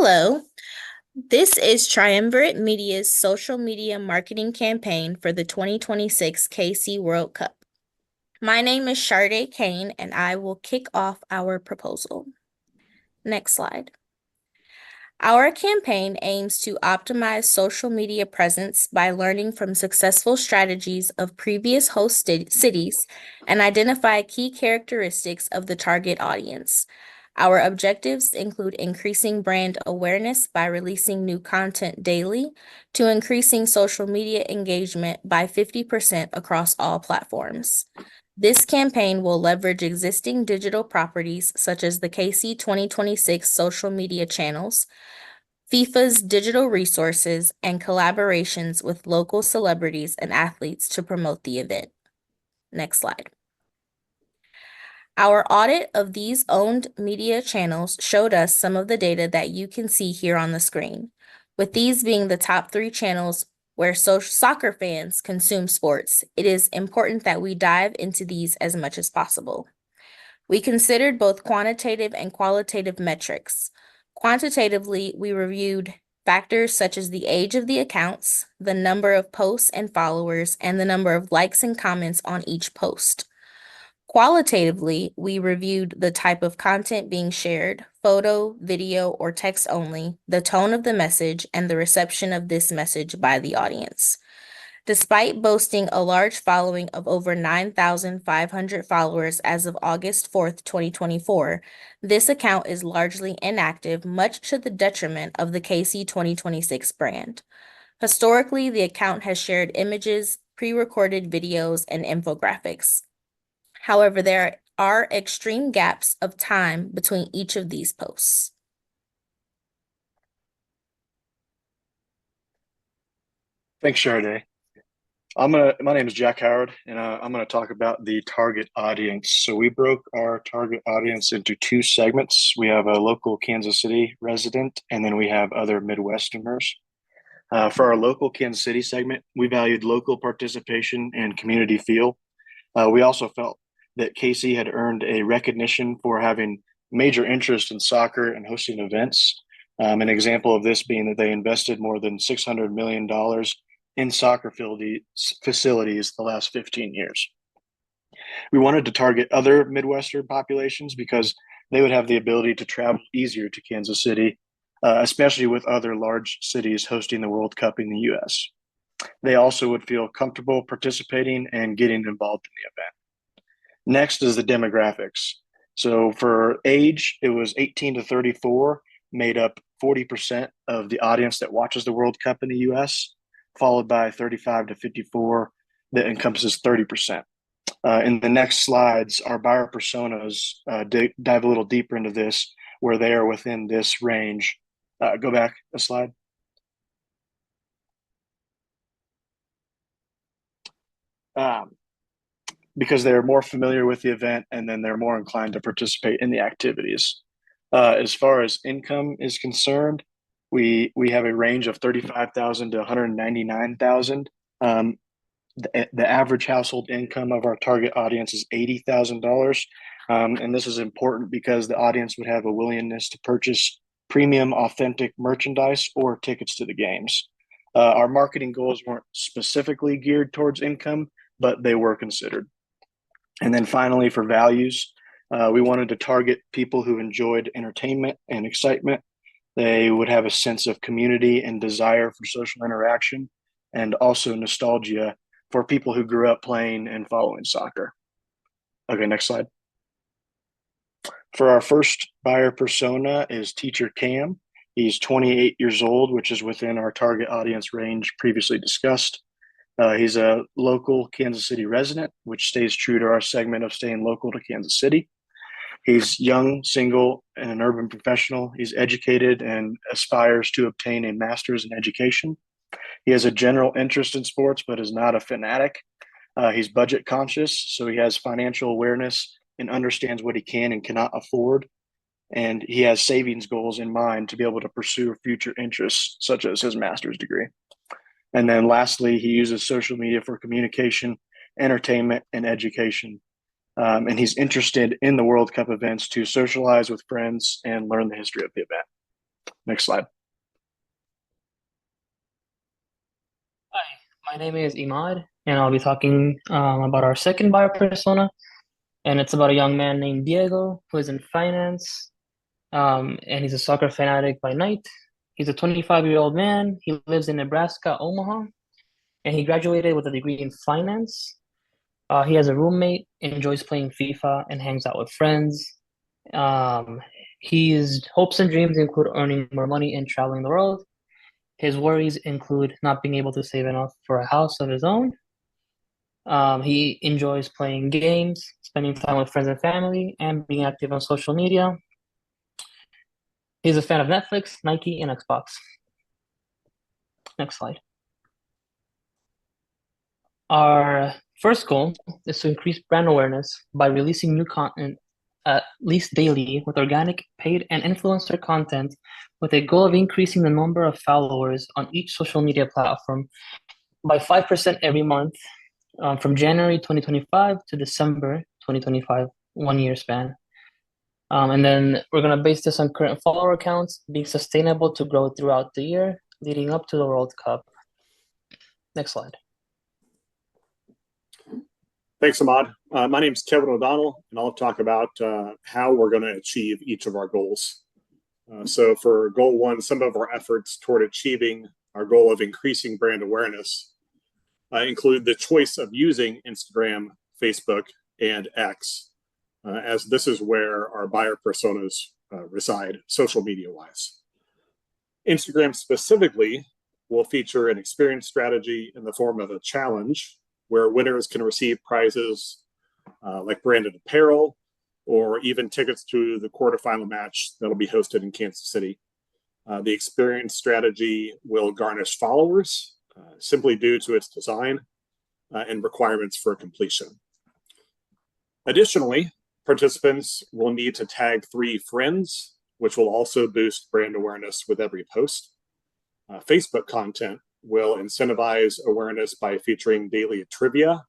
Hello, this is Triumvirate Media's social media marketing campaign for the 2026 KC World Cup. My name is Sharday Kane, and I will kick off our proposal. Next slide. Our campaign aims to optimize social media presence by learning from successful strategies of previous host cities and identify key characteristics of the target audience. Our objectives include increasing brand awareness by releasing new content daily to increasing social media engagement by 50% across all platforms. This campaign will leverage existing digital properties such as the KC 2026 social media channels, FIFA's digital resources, and collaborations with local celebrities and athletes to promote the event. Next slide. Our audit of these owned media channels showed us some of the data that you can see here on the screen, with these being the top 3 channels where soccer fans consume sports. It is important that we dive into these as much as possible. We considered both quantitative and qualitative metrics. Quantitatively, we reviewed factors such as the age of the accounts, the number of posts and followers, and the number of likes and comments on each post. Qualitatively, we reviewed the type of content being shared, photo, video, or text only, the tone of the message, and the reception of this message by the audience. Despite boasting a large following of over 9,500 followers as of August 4th, 2024, this account is largely inactive, much to the detriment of the KC 2026 brand. Historically, the account has shared images, pre-recorded videos, and infographics. However, there are extreme gaps of time between each of these posts. Thanks, Sharday. My name is Jack Howard, and I'm gonna talk about the target audience. So we broke our target audience into 2 segments. We have a local Kansas City resident, and then we have other Midwesterners. For our local Kansas City segment, we valued local participation and community feel. We also felt that KC had earned a recognition for having major interest in soccer and hosting events. An example of this being that they invested more than $600 million in soccer facilities the last 15 years. We wanted to target other Midwestern populations because they would have the ability to travel easier to Kansas City, especially with other large cities hosting the World Cup in the US. They also would feel comfortable participating and getting involved in the event. Next is the demographics. So for age, it was 18 to 34, made up 40% of the audience that watches the World Cup in the US, followed by 35 to 54 that encompasses 30%. In the next slides, our buyer personas dive a little deeper into this, where they are within this range. Go back a slide. Because they're more familiar with the event, and then they're more inclined to participate in the activities. As far as income is concerned, we have a range of 35,000 to 199,000. The average household income of our target audience is $80,000. And this is important because the audience would have a willingness to purchase premium, authentic merchandise or tickets to the games. Our marketing goals weren't specifically geared towards income, but they were considered. And then finally, for values, we wanted to target people who enjoyed entertainment and excitement. They would have a sense of community and desire for social interaction, and also nostalgia for people who grew up playing and following soccer. Okay, next slide. For our first buyer persona is Teacher Cam. He's 28 years old, which is within our target audience range previously discussed. He's a local Kansas City resident, which stays true to our segment of staying local to Kansas City. He's young, single, and an urban professional. He's educated and aspires to obtain a master's in education. He has a general interest in sports, but is not a fanatic. He's budget conscious, so he has financial awareness and understands what he can and cannot afford. And he has savings goals in mind to be able to pursue future interests, such as his master's degree. And then lastly, he uses social media for communication, entertainment, and education. And he's interested in the World Cup events to socialize with friends and learn the history of the event. Next slide. Hi, my name is Imad, and I'll be talking about our second buyer persona, and it's about a young man named Diego who is in finance, and he's a soccer fanatic by night. He's a 25-year-old man. He lives in Nebraska, Omaha, and he graduated with a degree in finance. He has a roommate, enjoys playing FIFA, and hangs out with friends. His hopes and dreams include earning more money and traveling the world. His worries include not being able to save enough for a house of his own. He enjoys playing games, spending time with friends and family, and being active on social media. He's a fan of Netflix, Nike, and Xbox. Next slide. Our first goal is to increase brand awareness by releasing new content at least daily with organic, paid, and influencer content with a goal of increasing the number of followers on each social media platform by 5% every month from January 2025 to December 2025, 1 year span. And then we're going to base this on current follower counts being sustainable to grow throughout the year leading up to the World Cup. Next slide. Thanks, Ahmad. My name is Kevin O'Donnell, and I'll talk about how we're going to achieve each of our goals. So for goal one, some of our efforts toward achieving our goal of increasing brand awareness include the choice of using Instagram, Facebook, and X, as this is where our buyer personas reside, social media-wise. Instagram specifically will feature an experience strategy in the form of a challenge where winners can receive prizes like branded apparel or even tickets to the quarterfinal match that'll be hosted in Kansas City. The experience strategy will garnish followers simply due to its design and requirements for completion. Additionally, participants will need to tag 3 friends, which will also boost brand awareness with every post. Facebook content will incentivize awareness by featuring daily trivia,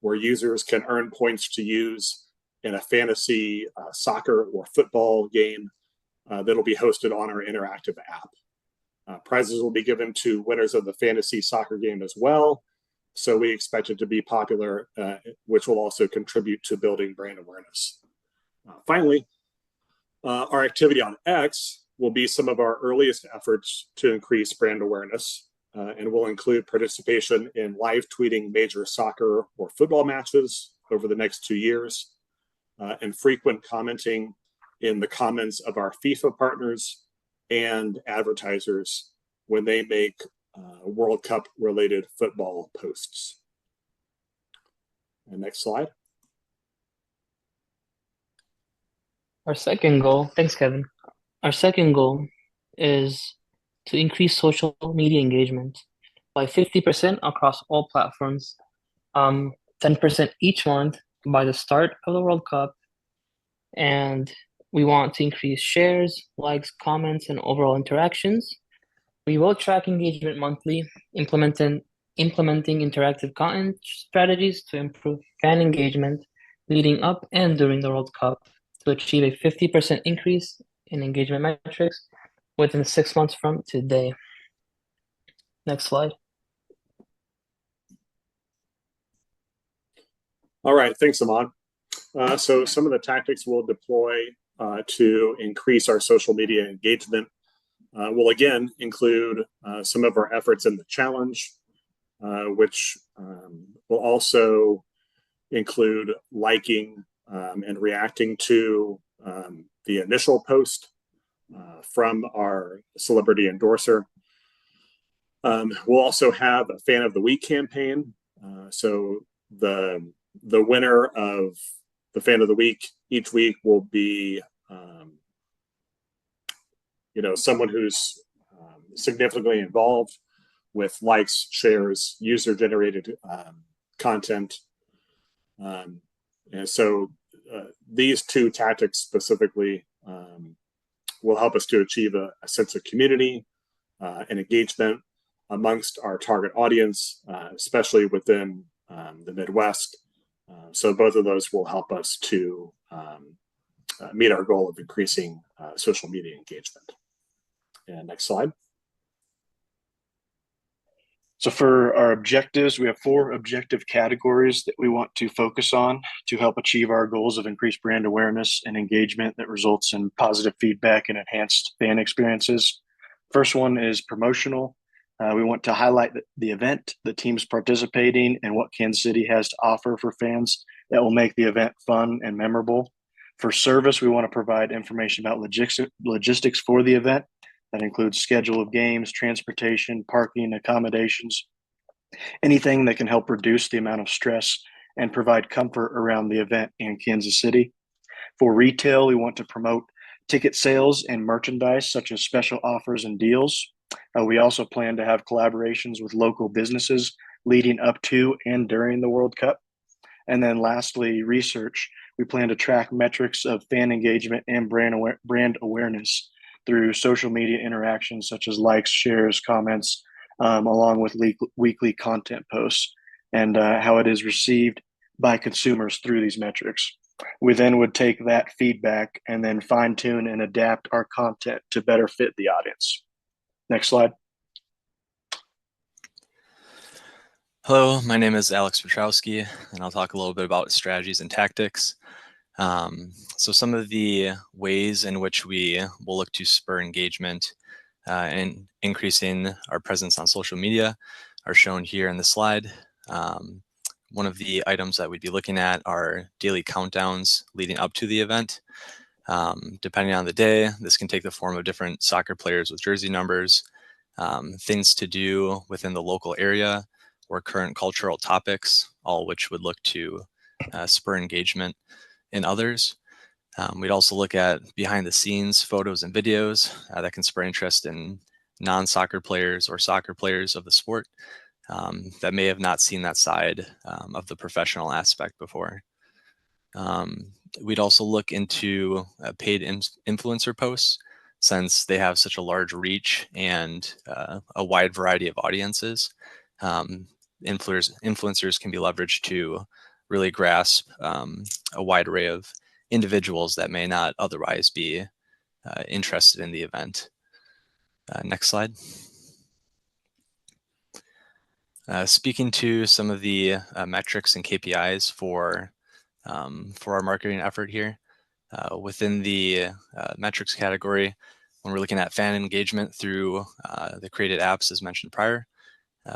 where users can earn points to use in a fantasy soccer or football game that'll be hosted on our interactive app. Prizes will be given to winners of the fantasy soccer game as well, so we expect it to be popular, which will also contribute to building brand awareness. Finally, our activity on X will be some of our earliest efforts to increase brand awareness, and will include participation in live tweeting major soccer or football matches over the next 2 years, and frequent commenting in the comments of our FIFA partners and advertisers when they make World Cup related football posts. And next slide. Our second goal, thanks, Kevin. Our second goal is to increase social media engagement by 50% across all platforms, 10% each month by the start of the World Cup. And we want to increase shares, likes, comments, and overall interactions. We will track engagement monthly, implementing interactive content strategies to improve fan engagement leading up and during the World Cup to achieve a 50% increase in engagement metrics within 6 months from today. Next slide. All right, thanks, Ahmad. So some of the tactics we'll deploy to increase our social media engagement will again include some of our efforts in the challenge, which will also include liking and reacting to the initial post from our celebrity endorser. We'll also have a Fan of the Week campaign. So the winner of the Fan of the Week each week will be someone who's significantly involved with likes, shares, user-generated content. And so these 2 tactics specifically will help us to achieve a sense of community and engagement amongst our target audience, especially within the Midwest. So both of those will help us to meet our goal of increasing social media engagement. And next slide. So for our objectives, we have 4 objective categories that we want to focus on to help achieve our goals of increased brand awareness and engagement that results in positive feedback and enhanced fan experiences. First one is promotional. We want to highlight the event, the teams participating, and what Kansas City has to offer for fans that will make the event fun and memorable. For service, we want to provide information about logistics for the event. That includes schedule of games, transportation, parking, accommodations, anything that can help reduce the amount of stress and provide comfort around the event in Kansas City. For retail, we want to promote ticket sales and merchandise such as special offers and deals. We also plan to have collaborations with local businesses leading up to and during the World Cup. And then lastly, research. We plan to track metrics of fan engagement and brand awareness through social media interactions such as likes, shares, comments, along with weekly content posts, and how it is received by consumers through these metrics. We then would take that feedback and then fine tune and adapt our content to better fit the audience. Next slide. Hello, my name is Alex Petrowski, and I'll talk a little bit about strategies and tactics. So some of the ways in which we will look to spur engagement and increasing our presence on social media are shown here in the slide. One of the items that we'd be looking at are daily countdowns leading up to the event. Depending on the day, this can take the form of different soccer players with jersey numbers, things to do within the local area, or current cultural topics, all which would look to spur engagement in others. We'd also look at behind the scenes photos and videos that can spur interest in non-soccer players or soccer players of the sport that may have not seen that side of the professional aspect before. We'd also look into paid influencer posts, since they have such a large reach and a wide variety of audiences. Influencers can be leveraged to really grasp a wide array of individuals that may not otherwise be interested in the event. Next slide. Speaking to some of the metrics and KPIs for our marketing effort here, within the metrics category, when we're looking at fan engagement through the created apps as mentioned prior,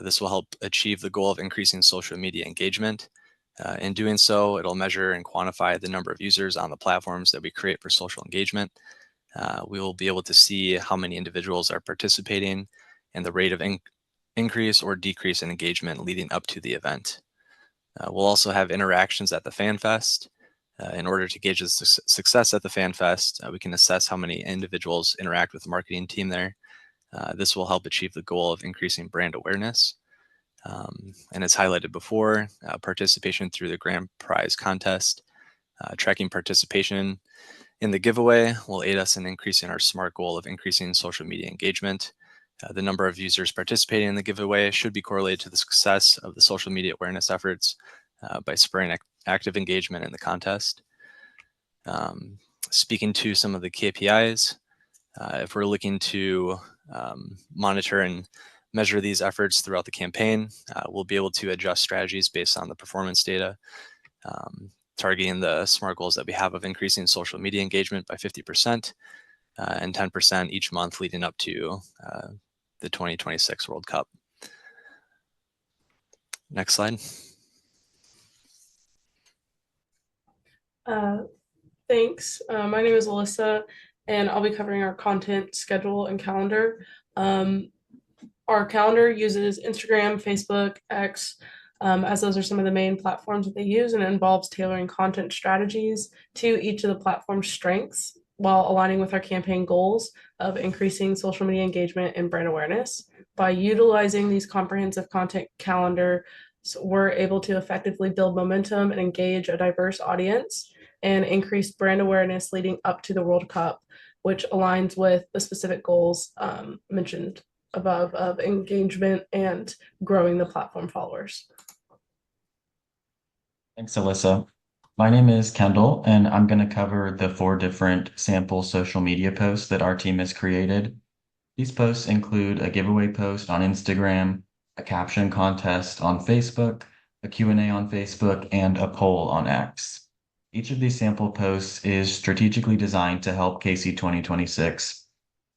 this will help achieve the goal of increasing social media engagement. In doing so, it'll measure and quantify the number of users on the platforms that we create for social engagement. We will be able to see how many individuals are participating and the rate of increase or decrease in engagement leading up to the event. We'll also have interactions at the Fan Fest. In order to gauge the success at the Fan Fest, we can assess how many individuals interact with the marketing team there. This will help achieve the goal of increasing brand awareness. And as highlighted before, participation through the grand prize contest, tracking participation in the giveaway will aid us in increasing our SMART goal of increasing social media engagement. The number of users participating in the giveaway should be correlated to the success of the social media awareness efforts by spurring active engagement in the contest. Speaking to some of the KPIs, if we're looking to monitor and measure these efforts throughout the campaign, we'll be able to adjust strategies based on the performance data, targeting the SMART goals that we have of increasing social media engagement by 50% and 10% each month leading up to the 2026 World Cup. Next slide. Thanks. My name is Alyssa, and I'll be covering our content schedule and calendar. Our calendar uses Instagram, Facebook, X, as those are some of the main platforms that they use, and it involves tailoring content strategies to each of the platform's strengths while aligning with our campaign goals of increasing social media engagement and brand awareness. By utilizing these comprehensive content calendar, we're able to effectively build momentum and engage a diverse audience and increase brand awareness leading up to the World Cup, which aligns with the specific goals mentioned above of engagement and growing the platform followers. Thanks, Alyssa. My name is Kendall, and I'm going to cover the 4 different sample social media posts that our team has created. These posts include a giveaway post on Instagram, a caption contest on Facebook, a Q&A on Facebook, and a poll on X. Each of these sample posts is strategically designed to help KC 2026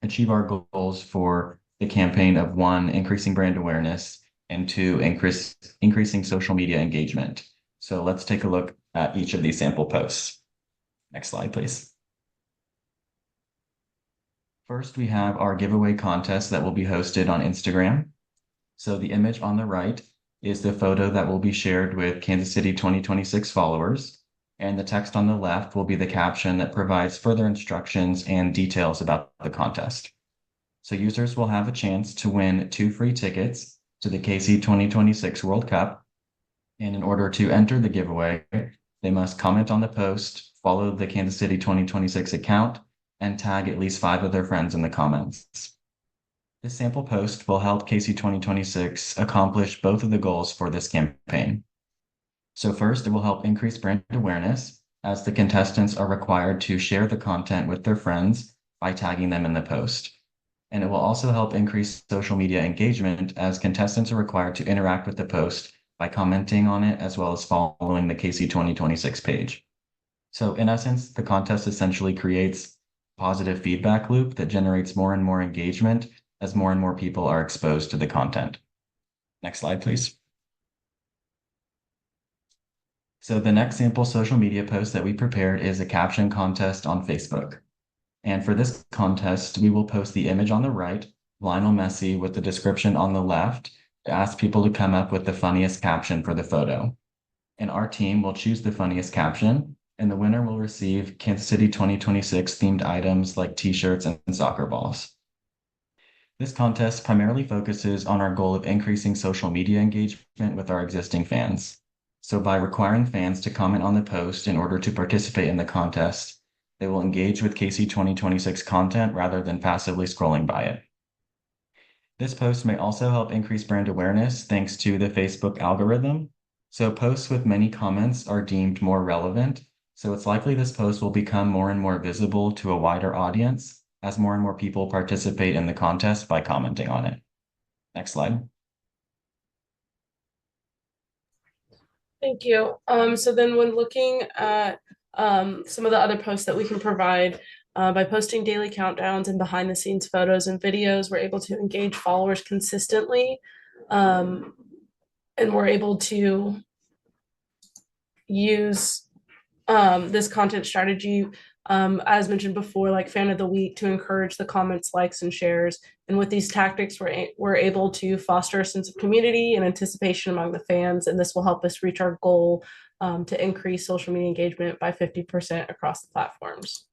achieve our goals for the campaign of 1, increasing brand awareness, and 2, increasing social media engagement. So let's take a look at each of these sample posts. Next slide, please. First, we have our giveaway contest that will be hosted on Instagram. So the image on the right is the photo that will be shared with Kansas City 2026 followers, and the text on the left will be the caption that provides further instructions and details about the contest. So users will have a chance to win 2 free tickets to the KC 2026 World Cup. And in order to enter the giveaway, they must comment on the post, follow the Kansas City 2026 account, and tag at least 5 of their friends in the comments. This sample post will help KC 2026 accomplish both of the goals for this campaign. So first, it will help increase brand awareness, as the contestants are required to share the content with their friends by tagging them in the post. And it will also help increase social media engagement, as contestants are required to interact with the post by commenting on it, as well as following the KC 2026 page. So in essence, the contest essentially creates a positive feedback loop that generates more and more engagement as more and more people are exposed to the content. Next slide, please. So the next sample social media post that we prepared is a caption contest on Facebook. And for this contest, we will post the image on the right, Lionel Messi, with the description on the left, to ask people to come up with the funniest caption for the photo. And our team will choose the funniest caption, and the winner will receive Kansas City 2026 themed items like t-shirts and soccer balls. This contest primarily focuses on our goal of increasing social media engagement with our existing fans. So by requiring fans to comment on the post in order to participate in the contest, they will engage with KC 2026 content rather than passively scrolling by it. This post may also help increase brand awareness thanks to the Facebook algorithm. So posts with many comments are deemed more relevant. So it's likely this post will become more and more visible to a wider audience as more and more people participate in the contest by commenting on it. Next slide. Thank you. So then when looking at some of the other posts that we can provide, by posting daily countdowns and behind the scenes photos and videos, we're able to engage followers consistently. And we're able to use this content strategy, as mentioned before, like fan of the week, to encourage the comments, likes, and shares. And with these tactics, we're able to foster a sense of community and anticipation among the fans, and this will help us reach our goal to increase social media engagement by 50% across the platforms.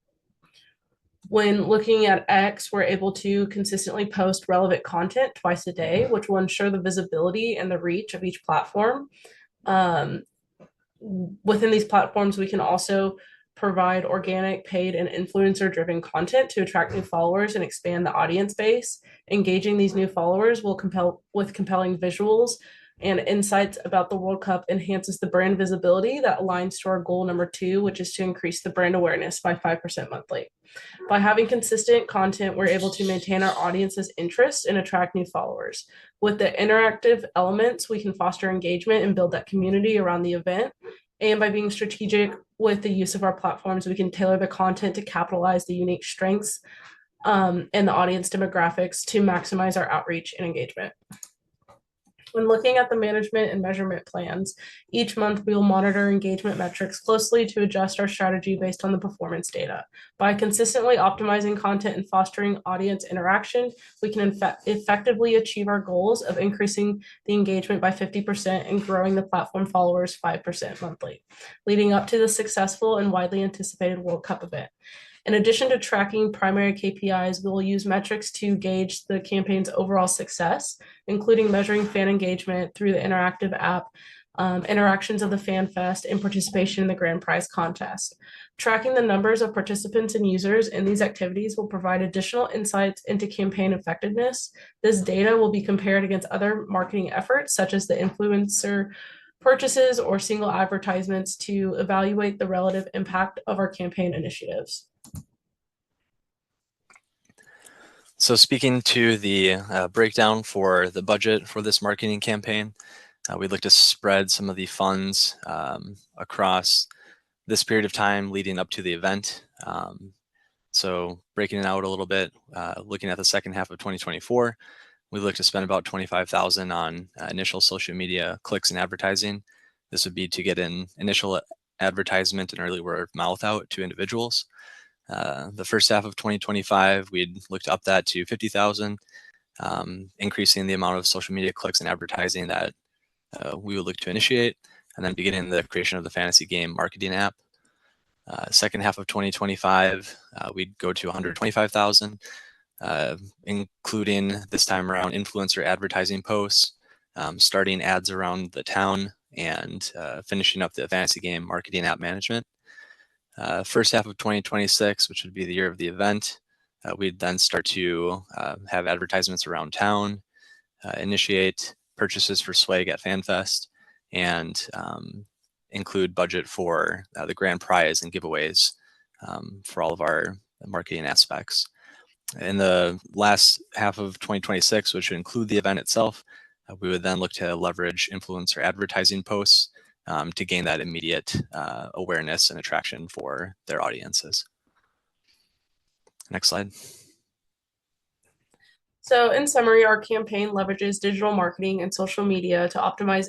When looking at X, we're able to consistently post relevant content twice a day, which will ensure the visibility and the reach of each platform. Within these platforms, we can also provide organic, paid, and influencer-driven content to attract new followers and expand the audience base. Engaging these new followers will with compelling visuals and insights about the World Cup enhances the brand visibility that aligns to our goal number 2, which is to increase the brand awareness by 5% monthly. By having consistent content, we're able to maintain our audience's interest and attract new followers. With the interactive elements, we can foster engagement and build that community around the event. And by being strategic with the use of our platforms, we can tailor the content to capitalize the unique strengths and the audience demographics to maximize our outreach and engagement. When looking at the management and measurement plans, each month we will monitor engagement metrics closely to adjust our strategy based on the performance data. By consistently optimizing content and fostering audience interaction, we can effectively achieve our goals of increasing the engagement by 50% and growing the platform followers 5% monthly, leading up to the successful and widely anticipated World Cup event. In addition to tracking primary KPIs, we will use metrics to gauge the campaign's overall success, including measuring fan engagement through the interactive app, interactions of the Fan Fest, and participation in the grand prize contest. Tracking the numbers of participants and users in these activities will provide additional insights into campaign effectiveness. This data will be compared against other marketing efforts, such as the influencer purchases or single advertisements, to evaluate the relative impact of our campaign initiatives. So speaking to the breakdown for the budget for this marketing campaign, we looked to spread some of the funds across this period of time leading up to the event. So breaking it out a little bit, looking at the second half of 2024, we look to spend about $25,000 on initial social media clicks and advertising. This would be to get an initial advertisement and early word of mouth out to individuals. The first half of 2025, we'd look to up that to $50,000, increasing the amount of social media clicks and advertising that we would look to initiate, and then beginning the creation of the fantasy game marketing app. Second half of 2025, we'd go to $125,000, including this time around influencer advertising posts, starting ads around the town, and finishing up the fantasy game marketing app management. First half of 2026, which would be the year of the event, we'd then start to have advertisements around town, initiate purchases for swag at FanFest, and include budget for the grand prize and giveaways for all of our marketing aspects. In the last half of 2026, which would include the event itself, we would then look to leverage influencer advertising posts to gain that immediate awareness and attraction for their audiences. Next slide. So in summary, our campaign leverages digital marketing and social media to optimize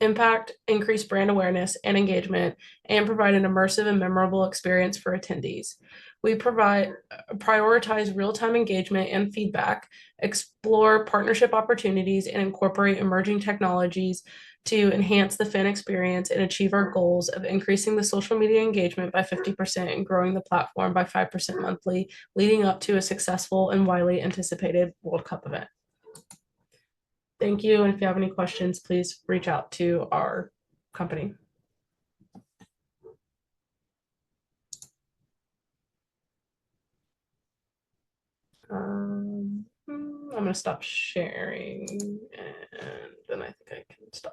impact, increase brand awareness and engagement, and provide an immersive and memorable experience for attendees. We prioritize real-time engagement and feedback, explore partnership opportunities, and incorporate emerging technologies to enhance the fan experience and achieve our goals of increasing the social media engagement by 50% and growing the platform by 5% monthly, leading up to a successful and widely anticipated World Cup event. Thank you. And if you have any questions, please reach out to our company. I'm going to stop sharing and then I think I can stop.